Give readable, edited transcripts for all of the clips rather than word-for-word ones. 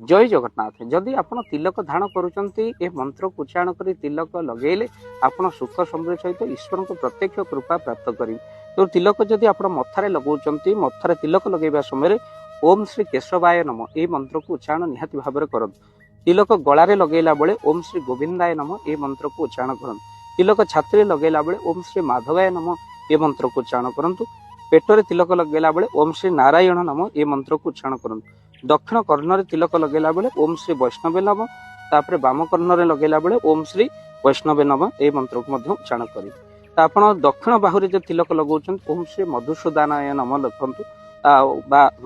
जय जगन्नाथ। जदि आपण तिलक धारण करुचंती ए मंत्र को उच्चारण करी तिलक लगेले आपण सुख समृद्धि सहित ईश्वर को प्रत्यक्ष कृपा प्राप्त करी। तो तिलक जदि आपण मथारे लगौचंती मथारे तिलक लगेबा समय ओम श्री केशवाय नम ए मंत्र को उच्चारण निहाती भाव में करत। तिलक गलारे लगेला बेले ओम श्री गोविंदाय नम ए मंत्र को उच्चारण करत। तिलक छाती लगेला बेले ओम श्री माधवाय नम ए मंत्र को उच्चारण करंतु। पेटरे तिलक लगेला बेले ओम श्री नारायण नम ए मंत्र को उच्चारण करंतु। दक्षिण कर्ण तिलक लगेला बेले ओम श्री वैष्णवे नम तापर बाम कर्ण लगेला बेले ओम श्री वैष्णवे नम ए मंत्र को उच्चारण करें। तो आप दक्षिण बाहुरी जो तिलक लगौन ओम श्री मधुसूदनाय नम लिखु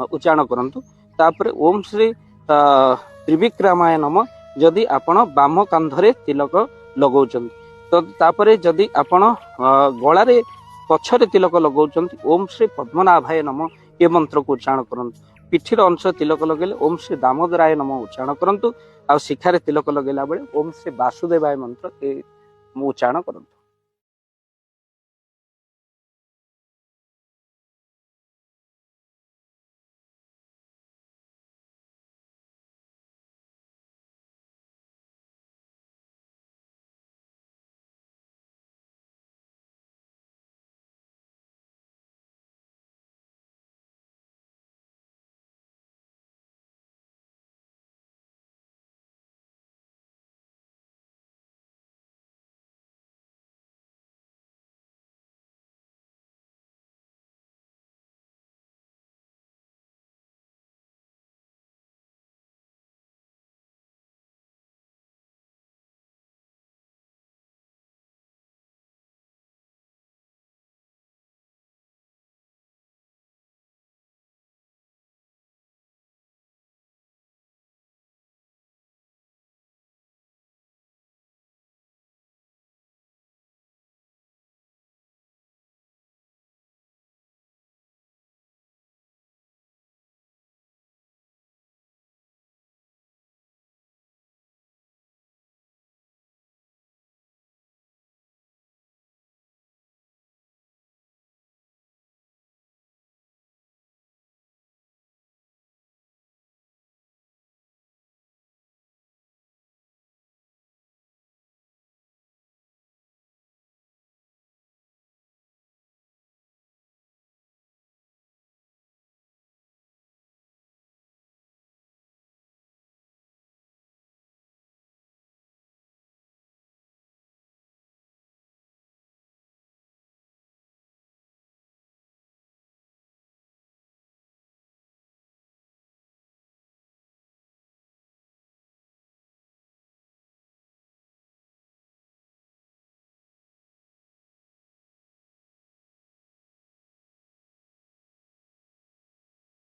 उच्चारण करूँ। तापर ओम श्री त्रिविक्रमाय नम जदि आपण बाम कांधरे तिलक लगौन। तो तापर जदि आपण गलारे पछरे तिलक लगौन ओम श्री पद्मनाभाय नम ए मंत्र को उच्चारण करूँ। पिठीर अंश तिलक लगेले ओम श्री दामोदराय नम उच्चारण करंतु। आ शिखारे तिलक लगेला बेले ओम श्री वासुदेवाय मंत्र उच्चारण करंतु।